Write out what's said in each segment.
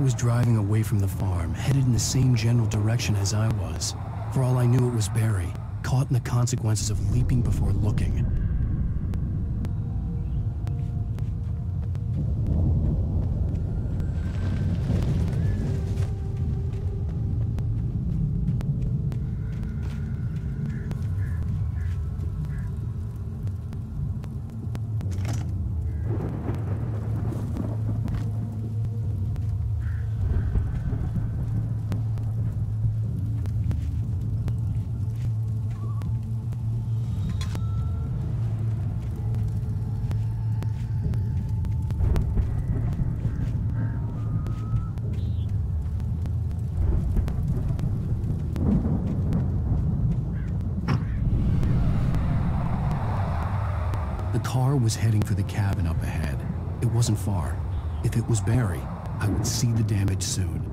was driving away from the farm, headed in the same general direction as I was. For all I knew, it was Barry, caught in the consequences of leaping before looking. The car was heading for the cabin up ahead. It wasn't far. If it was Barry, I would see the damage soon.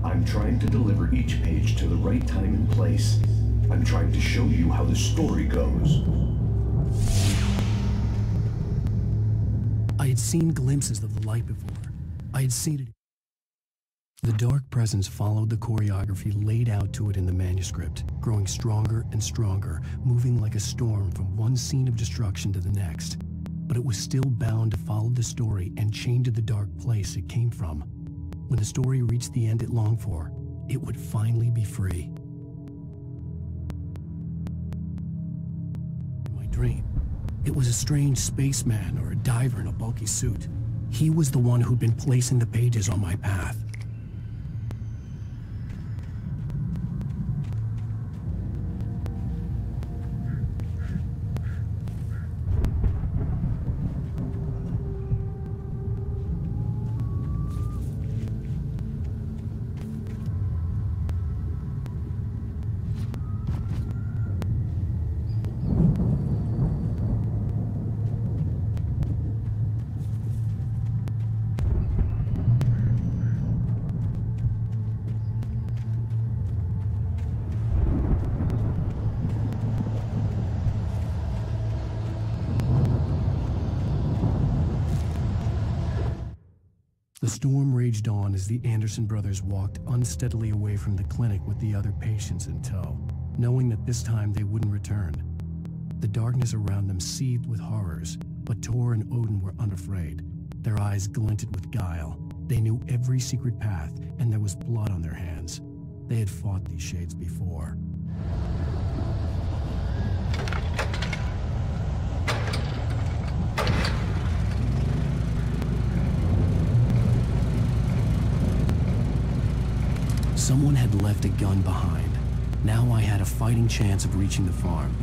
I'm trying to deliver each page to the right time and place. I'm trying to show you how the story goes. I had seen glimpses of the light before. I had seen it. The dark presence followed the choreography laid out to it in the manuscript, growing stronger and stronger, moving like a storm from one scene of destruction to the next. But it was still bound to follow the story and chained to the dark place it came from. When the story reached the end it longed for, it would finally be free. In my dream, it was a strange spaceman or a diver in a bulky suit. He was the one who'd been placing the pages on my path. The storm raged on as the Anderson brothers walked unsteadily away from the clinic with the other patients in tow, knowing that this time they wouldn't return. The darkness around them seethed with horrors, but Tor and Odin were unafraid. Their eyes glinted with guile. They knew every secret path, and there was blood on their hands. They had fought these shades before. Someone had left a gun behind. Now I had a fighting chance of reaching the farm.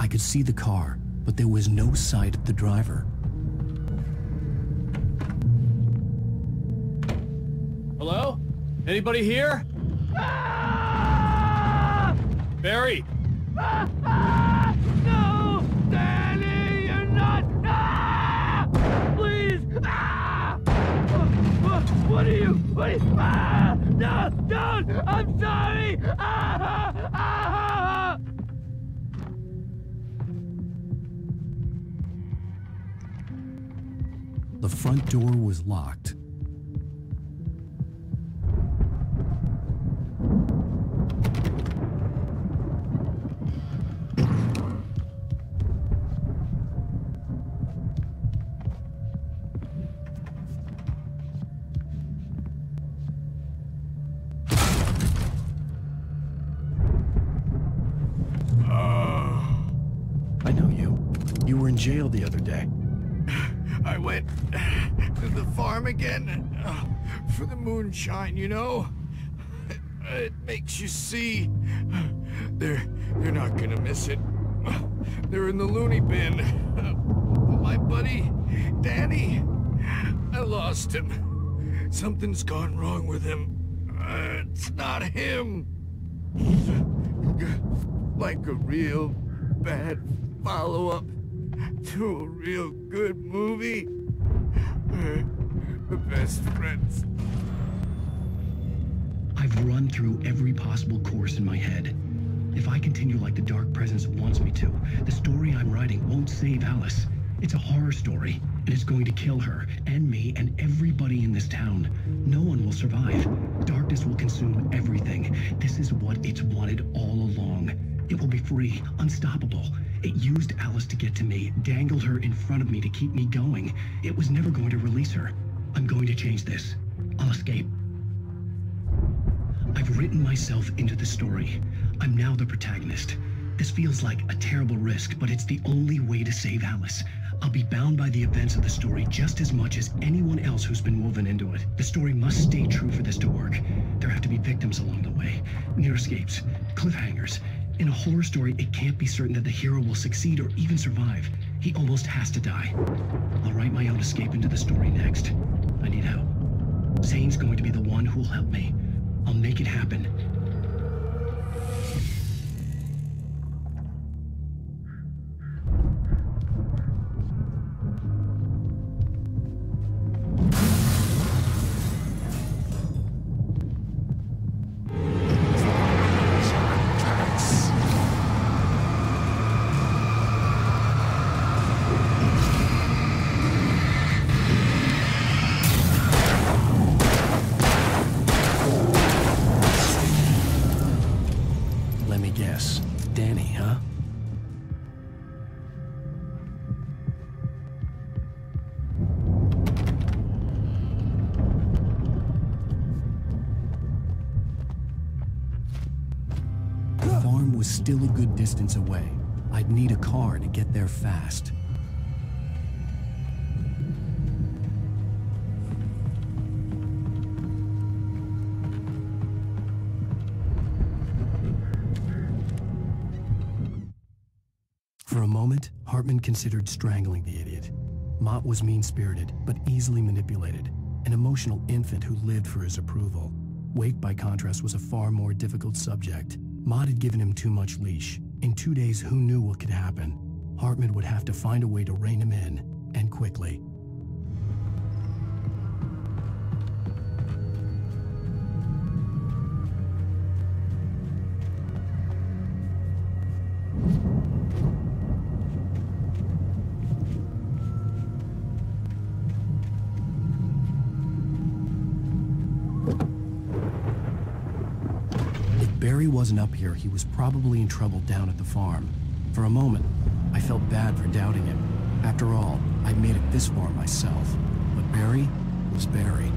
I could see the car, but there was no sight of the driver. Hello? Anybody here? Barry! No! Danny, you're not! Please! What are you? No! Don't! I'm sorry! The front door was locked. I know you. You were in jail the other day. I went to the farm again for the moonshine, you know? It makes you see. They're not gonna miss it. They're in the loony bin. My buddy, Danny, I lost him. Something's gone wrong with him. It's not him. Like a real bad follow-up to a real good movie. We're the best friends. I've run through every possible course in my head. If I continue like the Dark Presence wants me to, the story I'm writing won't save Alice. It's a horror story, and it's going to kill her, and me, and everybody in this town. No one will survive. Darkness will consume everything. This is what it's wanted all along. It will be free, unstoppable. It used Alice to get to me, dangled her in front of me to keep me going. It was never going to release her. I'm going to change this. I'll escape. I've written myself into the story. I'm now the protagonist. This feels like a terrible risk, but it's the only way to save Alice. I'll be bound by the events of the story just as much as anyone else who's been woven into it. The story must stay true for this to work. There have to be victims along the way, near escapes, cliffhangers. In a horror story, it can't be certain that the hero will succeed or even survive. He almost has to die. I'll write my own escape into the story next. I need help. Zane's going to be the one who'll help me. I'll make it happen. Let me guess. Danny, huh? The farm was still a good distance away. I'd need a car to get there fast. For a moment, Hartman considered strangling the idiot. Mott was mean-spirited, but easily manipulated, an emotional infant who lived for his approval. Wake, by contrast, was a far more difficult subject. Mott had given him too much leash. In 2 days, who knew what could happen? Hartman would have to find a way to rein him in, and quickly. Barry wasn't up here, he was probably in trouble down at the farm. For a moment, I felt bad for doubting him. After all, I'd made it this far myself. But Barry was Barry.